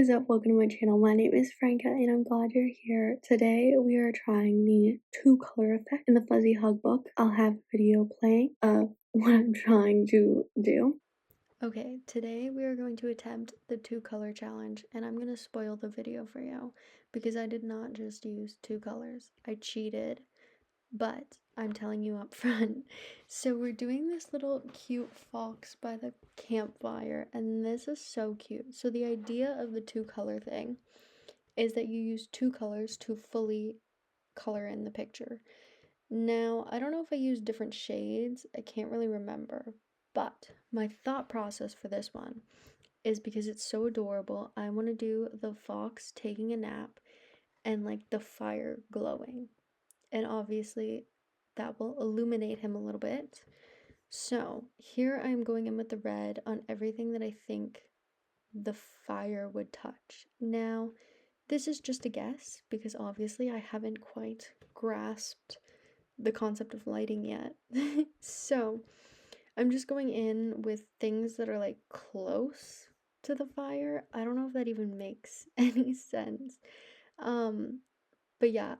is up? Welcome to my channel. My name is Franca and I'm glad you're here. Today we are trying the two color effect in the Fuzzy Hygge book. I'll have a video playing of what I'm trying to do. Okay, today we are going to attempt the two color challenge and I'm going to spoil the video for you because I did not just use two colors. I cheated, but I'm telling you up front. So we're doing this little cute fox by the campfire, and this is so cute. So the idea of the two color thing is that you use two colors to fully color in the picture. Now, I don't know if I used different shades, I can't really remember, but my thought process for this one is because it's so adorable, I want to do the fox taking a nap and like the fire glowing. And obviously that will illuminate him a little bit. So here I'm going in with the red on everything that I think the fire would touch. Now, this is just a guess because obviously I haven't quite grasped the concept of lighting yet. So I'm just going in with things that are like close to the fire. I don't know if that even makes any sense. But yeah,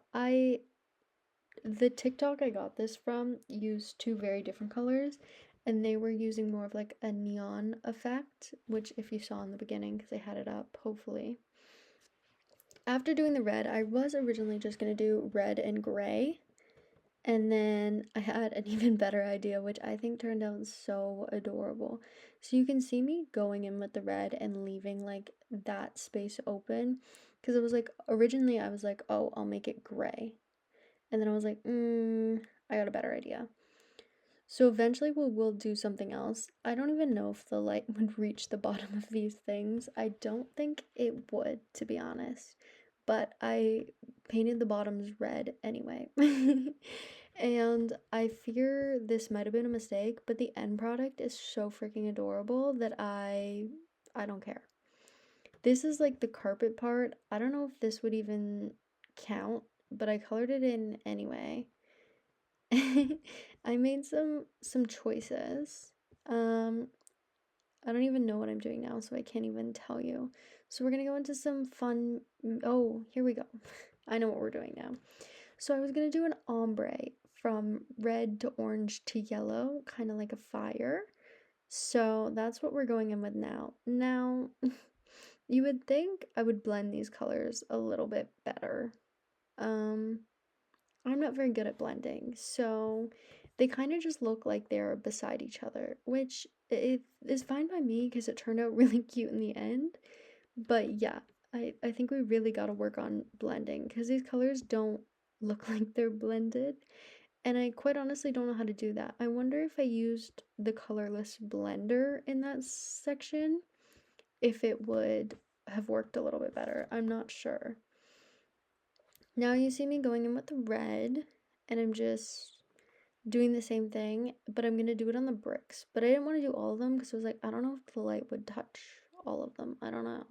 the TikTok I got this from used two very different colors, and they were using more of like a neon effect, which if you saw in the beginning, because I had it up, hopefully. After doing the red, I was originally just going to do red and gray, and then I had an even better idea, which I think turned out so adorable. So you can see me going in with the red and leaving like that space open, because it was like, originally I was like, oh, I'll make it gray. And then I was like, I got a better idea. So eventually we'll do something else. I don't even know if the light would reach the bottom of these things. I don't think it would, to be honest. But I painted the bottoms red anyway. And I fear this might have been a mistake, but the end product is so freaking adorable that I don't care. This is like the carpet part. I don't know if this would even count, but I colored it in anyway. I made some choices. I don't even know what I'm doing now, so I can't even tell you. So we're gonna go into some fun. Oh, here we go. I know what we're doing now. So I was gonna do an ombre from red to orange to yellow, kind of like a fire. So that's what we're going in with now. Now, you would think I would blend these colors a little bit better. I'm not very good at blending, so they kind of just look like they're beside each other, which it is fine by me because it turned out really cute in the end. But yeah, I think we really got to work on blending because these colors don't look like they're blended. And I quite honestly don't know how to do that. I wonder if I used the colorless blender in that section, if it would have worked a little bit better. I'm not sure. Now you see me going in with the red, and I'm just doing the same thing, but I'm gonna do it on the bricks. But I didn't want to do all of them because I was like, I don't know if the light would touch all of them. I don't know.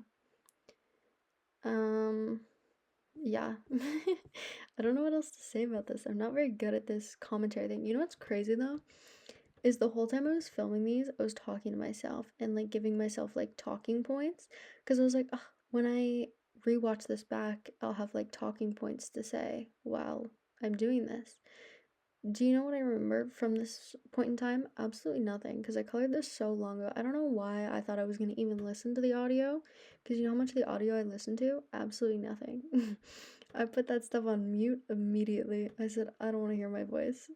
Yeah. I don't know what else to say about this. I'm not very good at this commentary thing. You know what's crazy though? Is the whole time I was filming these, I was talking to myself and like giving myself like talking points because I was like, oh, when I rewatch this back, I'll have like talking points to say while I'm doing this. Do you know what I remember from this point in time? Absolutely nothing, because I colored this so long ago. I don't know why I thought I was going to even listen to the audio, because you know how much of the audio I listened to? Absolutely nothing. I put that stuff on mute immediately. I said, I don't want to hear my voice.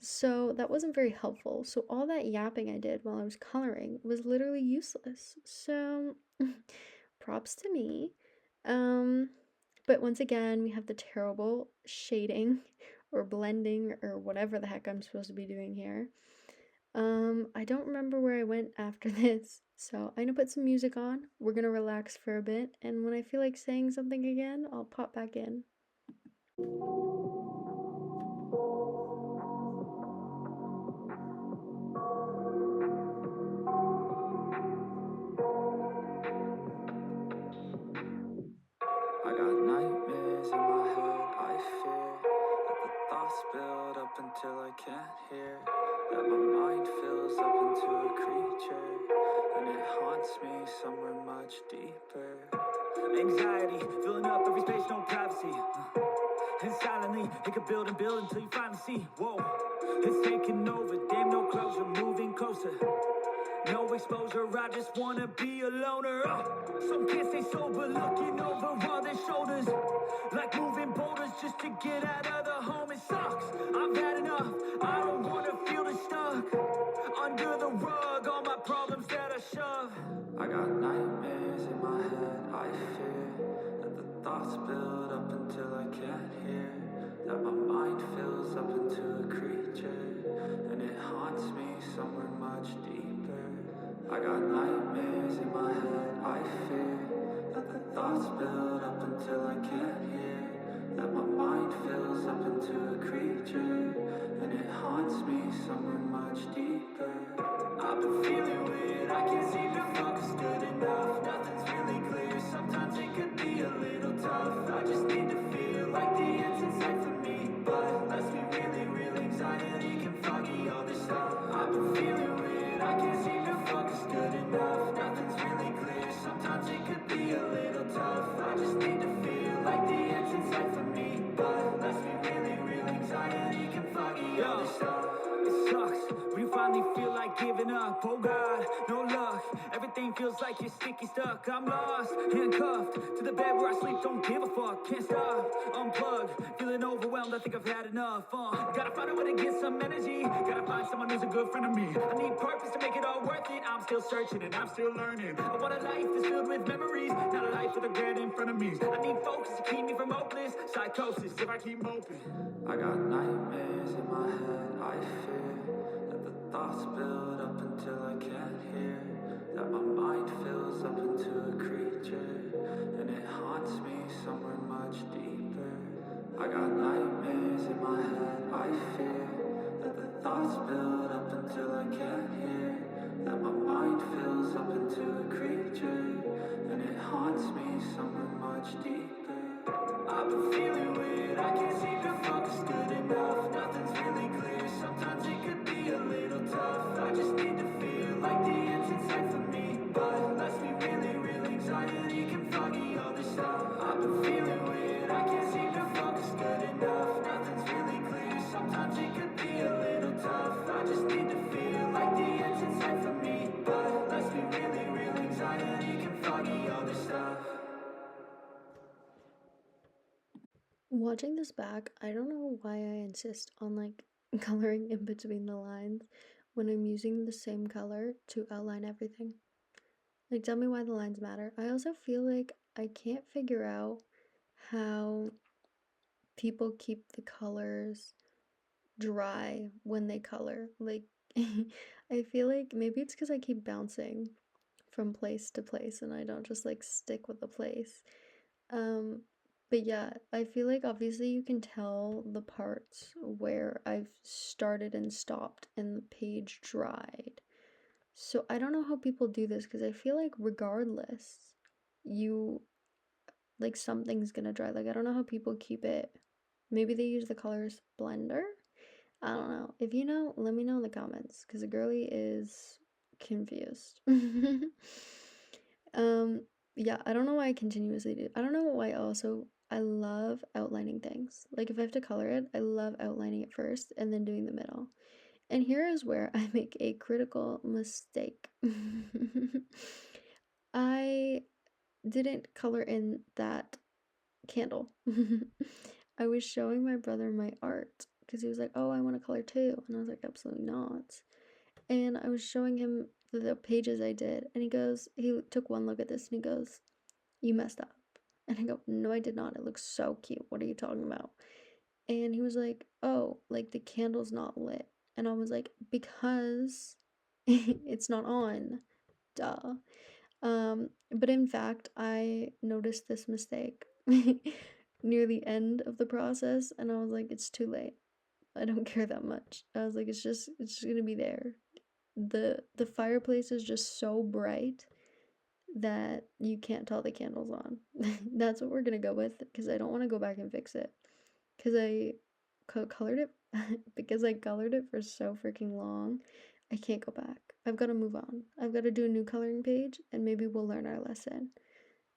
So that wasn't very helpful. So all that yapping I did while I was coloring was literally useless. So props to me. But once again, we have the terrible shading or blending or whatever the heck I'm supposed to be doing here. I don't remember where I went after this, so I'm gonna put some music on. We're gonna relax for a bit, and when I feel like saying something again, I'll pop back in. I got nightmares in my head, I fear that the thoughts build up until I can't hear. that my mind fills up into a creature, and it haunts me somewhere much deeper. Anxiety, filling up every space, no privacy. And silently, it could build and build until you finally see, whoa, it's taking over, damn, no closure, moving closer. No exposure, I just wanna be a loner. Some can't stay sober, looking over all their shoulders, like moving boulders just to get out of the home. It sucks, I've had enough, I don't wanna feel it stuck under the rug, all my problems that I shove. I got nightmares in my head, I fear that the thoughts build up until I can't hear, that my mind fills up into a creature, and it haunts me somewhere much deeper. I got nightmares in my head, I fear that the thoughts build up until I can't hear, that my mind fills up into a creature, and it haunts me somewhere much deeper. I've been feeling weird, I can't seem to focus good enough. Nothing's really clear, sometimes it could be a little tough. I just need to feel like the end's in sight for me, but let's be really real, anxiety can foggy all this stuff. I've been feeling weird, I can't seem to focus good enough. Nothing's really clear, sometimes it could be a little tough. I just need to feel like the end's in sight for me, but let's be really real, anxiety can foggy all this stuff. It sucks when you finally feel like giving up. Oh God, no luck. Everything feels like you're sticky stuck. I'm lost, handcuffed to the bed where I sleep. Don't give a fuck, can't stop. Unplugged, feeling overwhelmed. I think I've had enough. Gotta find a way to get some energy. Gotta find someone who's a good friend of me. I need purpose to make it all worth it. I'm still searching and I'm still learning. I want a life that's filled with memories, not a life with regret in front of me. I need focus to keep me from hopeless psychosis if I keep moping. I got nightmares in my head, I fear that the thoughts build up until I can't hear, that my mind fills up into a creature, and it haunts me somewhere much deeper. I got nightmares in my head, I fear that the thoughts build up until I can't hear, that my mind fills up into a creature, and it haunts me somewhere much deeper. I've been feeling weird, I can't seem to focus good enough. Nothing's really clear, sometimes it could be a little tough. I just need to feel like the end's in sight for me, but let's be really real, anxiety can foggy all this stuff. I've been feeling weird, I can't seem to focus good enough. Nothing's really clear, sometimes it could be a little tough. I just need to feel like the end's in sight for me, but let's be really real, anxiety can foggy all this stuff. Watching this back, I don't know why I insist on like coloring in between the lines when I'm using the same color to outline everything. Like, tell me why the lines matter. I also feel like I can't figure out how people keep the colors dry when they color. Like, I feel like maybe it's because I keep bouncing from place to place and I don't just like stick with the place. Um, but yeah, I feel like obviously you can tell the parts where I've started and stopped and the page dried. So I don't know how people do this because I feel like regardless, you like something's gonna dry. Like I don't know how people keep it. Maybe they use the colors blender. I don't know. If you know, let me know in the comments because the girly is confused. um, yeah, I don't know why I continuously do. I don't know why also I love outlining things. Like if I have to color it, I love outlining it first and then doing the middle. And here is where I make a critical mistake. I didn't color in that candle. I was showing my brother my art because he was like, "Oh, I want to color too." And I was like, "Absolutely not." And I was showing him the pages I did, and he took one look at this and he goes, "You messed up." And I go, "No, I did not. It looks so cute. What are you talking about?" And he was like, "Oh, like the candle's not lit." And I was like, "Because it's not on. Duh." But in fact, I noticed this mistake near the end of the process, and I was like, it's too late. I don't care that much. I was like, it's just gonna be there. The fireplace is just so bright that you can't tell the candle's on. That's what we're gonna go with because I don't want to go back and fix it. Because I colored it because I colored it for so freaking long. I can't go back. I've got to move on. I've got to do a new coloring page and maybe we'll learn our lesson.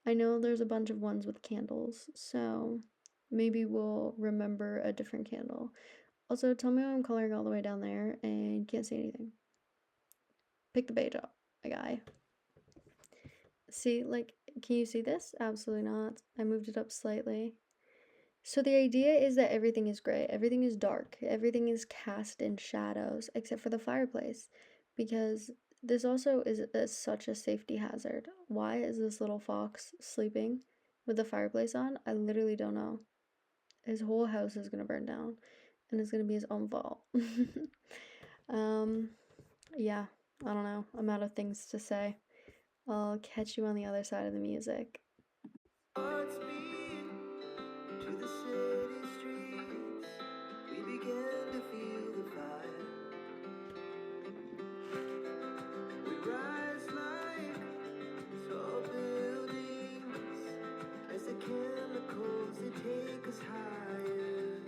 I know there's a bunch of ones with candles, so maybe we'll remember a different candle. Also, tell me why I'm coloring all the way down there and can't see anything. Pick the page up, my guy. See, like, can you see this? Absolutely not. I moved it up slightly. So the idea is that everything is gray, everything is dark, everything is cast in shadows, except for the fireplace, because this also is such a safety hazard. Why is this little fox sleeping with the fireplace on? I literally don't know. His whole house is gonna burn down, and it's gonna be his own fault. Yeah, I don't know. I'm out of things to say. I'll catch you on the other side of the music. Hearts beat to the city streets. We began to feel the fire. We rise like tall buildings as the chemicals they take us higher.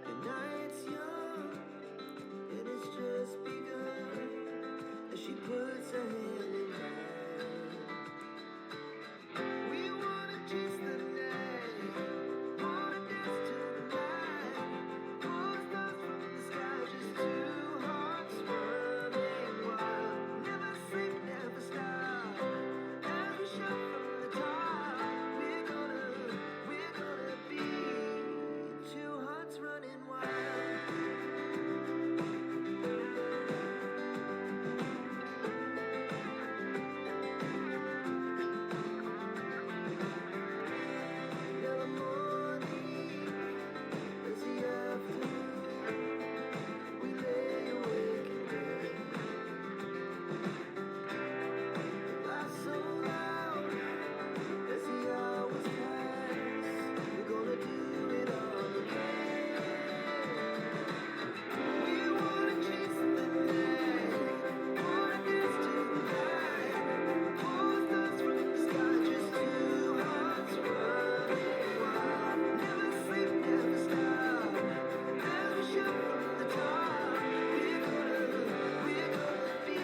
The night's young and it's just begun as she puts her hand in mine. We wanna chase the night, wanna dance till the light. Pull stars from the sky, just two hearts running wild. Never sleep, never stop. As we shout from the top, we're gonna be two hearts running wild. Now the morning is the afternoon. We lay awake in bed. Laugh so loud as the hours pass. We're gonna do it all again. We wanna chase the night, wanna dance to the light. Pull stars from the sky, just two hearts running wild. Never sleep, never stop. As we shout from the top, we're gonna be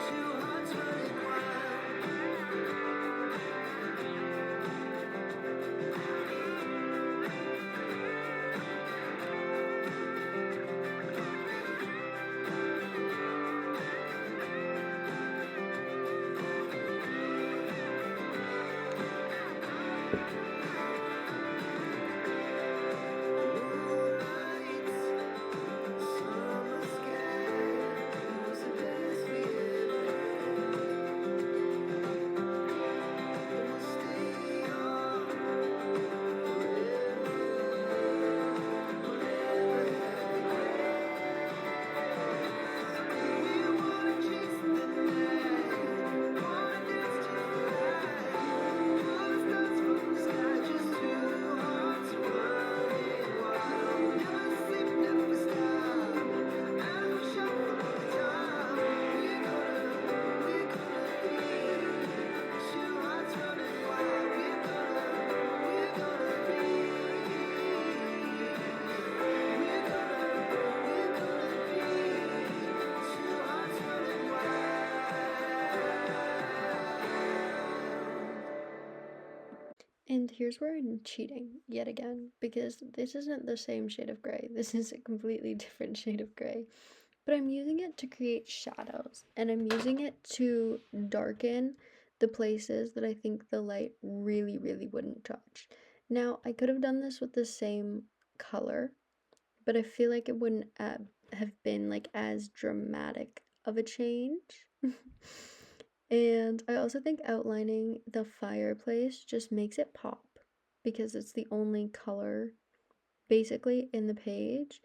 two hearts running wild. Moonlights, summer sky, it was the best we ever had. And we'll stay on forever, forever we wanna chase the night, wanna dance to the light. Pull stars from the sky, just two hearts running wild. Never sleep, never stop. As we shout from the top, we're gonna be two hearts running wild. We're gonna be two hearts running wild. And here's where I'm cheating yet again, because this isn't the same shade of gray. This is a completely different shade of gray. But I'm using it to create shadows, and I'm using it to darken the places that I think the light really, really wouldn't touch. Now, I could have done this with the same color, but I feel like it wouldn't have been like as dramatic of a change. And I also think outlining the fireplace just makes it pop because it's the only color basically in the page.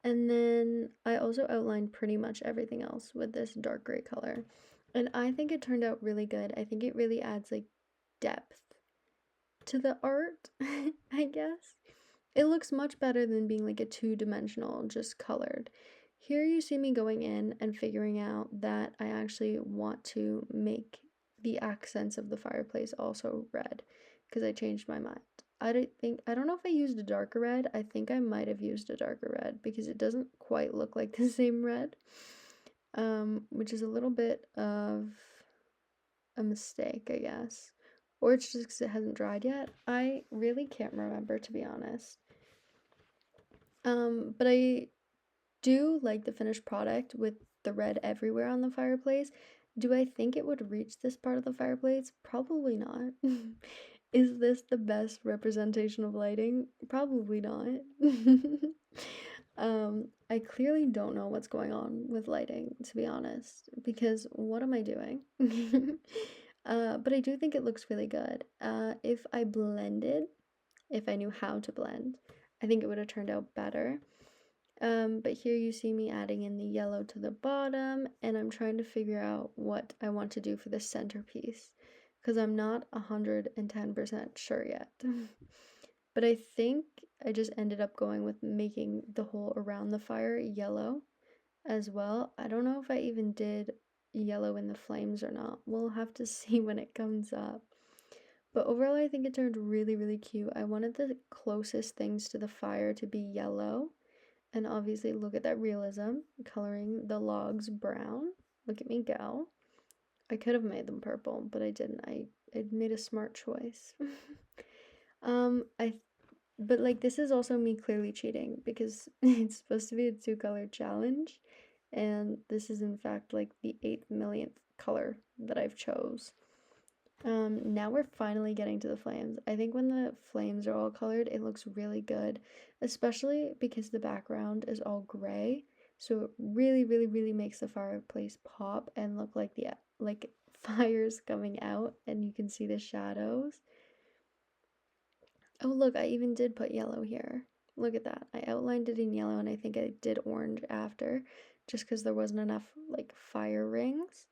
And then I also outlined pretty much everything else with this dark gray color. And I think it turned out really good. I think it really adds like depth to the art, I guess. It looks much better than being like a two-dimensional, just colored. Here you see me going in and figuring out that I actually want to make the accents of the fireplace also red because I changed my mind. I don't know if I used a darker red. I think I might have used a darker red because it doesn't quite look like the same red. Which is a little bit of a mistake, I guess. Or it's just because it hasn't dried yet. I really can't remember, to be honest. But I do like the finished product with the red everywhere on the fireplace. Do I think it would reach this part of the fireplace? Probably not. Is this the best representation of lighting? Probably not. I clearly don't know what's going on with lighting, to be honest, because what am I doing? But I do think it looks really good. If I blended, if I knew how to blend, I think it would have turned out better. But here you see me adding in the yellow to the bottom, and I'm trying to figure out what I want to do for the centerpiece, because I'm not 110% sure yet. But I think I just ended up going with making the hole around the fire yellow as well. I don't know if I even did yellow in the flames or not. We'll have to see when it comes up. But overall, I think it turned really, really cute. I wanted the closest things to the fire to be yellow. And obviously, look at that realism, coloring the logs brown. Look at me go. I could have made them purple, but I didn't. I made a smart choice. I but like this is also me clearly cheating because it's supposed to be a 2-color challenge, and this is in fact like the 8th millionth color that I've chose. Now we're finally getting to the flames. I think when the flames are all colored, it looks really good, especially because the background is all gray. So it really, really, really makes the fireplace pop and look like the like fire's coming out, and you can see the shadows. Oh, look, I even did put yellow here. Look at that. I outlined it in yellow, and I think I did orange after, just because there wasn't enough like fire rings.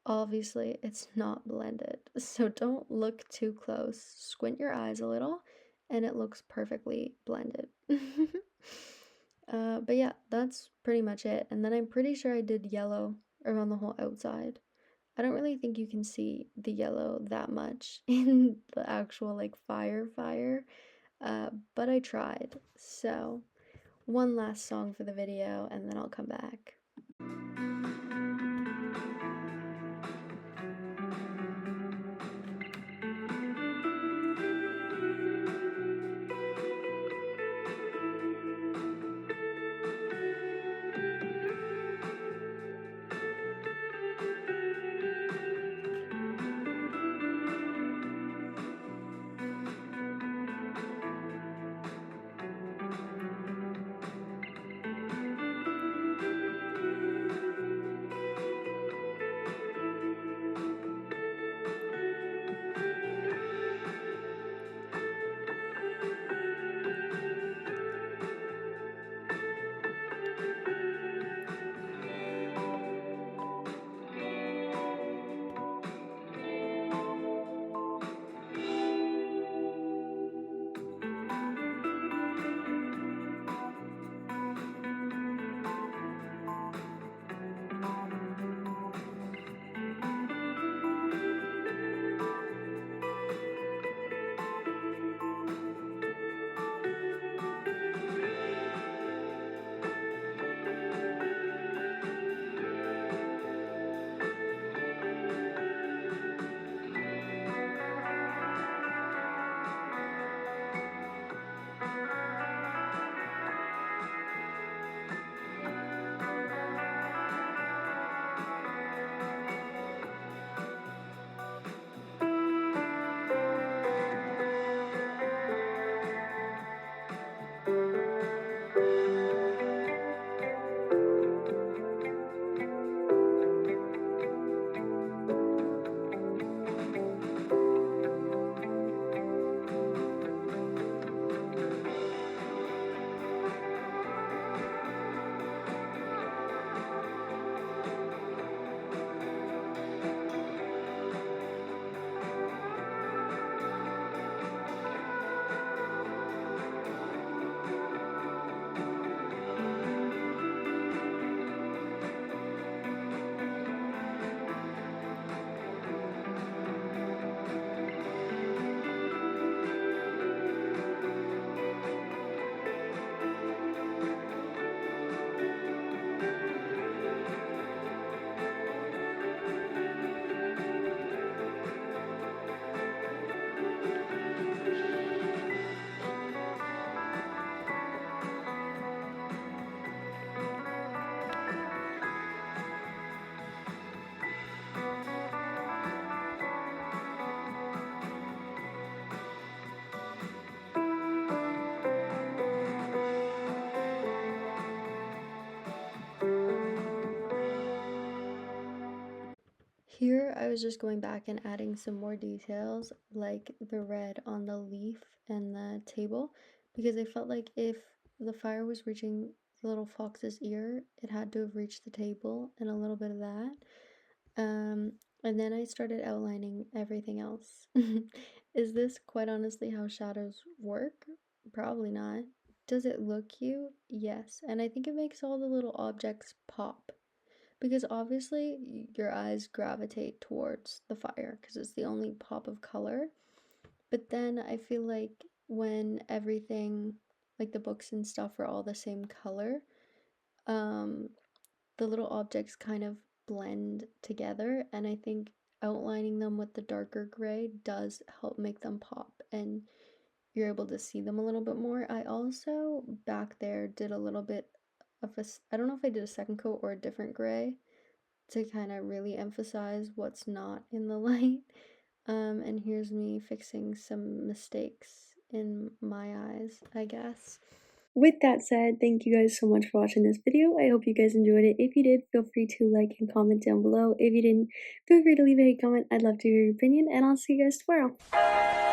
Obviously, it's not blended, so don't look too close. Squint your eyes a little, and it looks perfectly blended. But yeah, that's pretty much it. And then I'm pretty sure I did yellow around the whole outside. I don't really think you can see the yellow that much in the actual like fire, but I tried. So, one last song for the video, and then I'll come back. I was just going back and adding some more details, like the red on the leaf and the table, because I felt like if the fire was reaching the little fox's ear, it had to have reached the table, and a little bit of that. And then I started outlining everything else. Is this quite honestly how shadows work? Probably not. Does it look cute? Yes. And I think it makes all the little objects pop. Because obviously your eyes gravitate towards the fire because it's the only pop of color. But then I feel like when everything, like the books and stuff, are all the same color, um, the little objects kind of blend together, and I think outlining them with the darker gray does help make them pop and you're able to see them a little bit more. I also back there did a little bit of I don't know if I did a second coat or a different gray to kind of really emphasize what's not in the light. And here's me fixing some mistakes in my eyes, I guess. With that said, thank you guys so much for watching this video. I hope you guys enjoyed it. If you did, feel free to like and comment down below. If you didn't, feel free to leave a comment. I'd love to hear your opinion, and I'll see you guys tomorrow.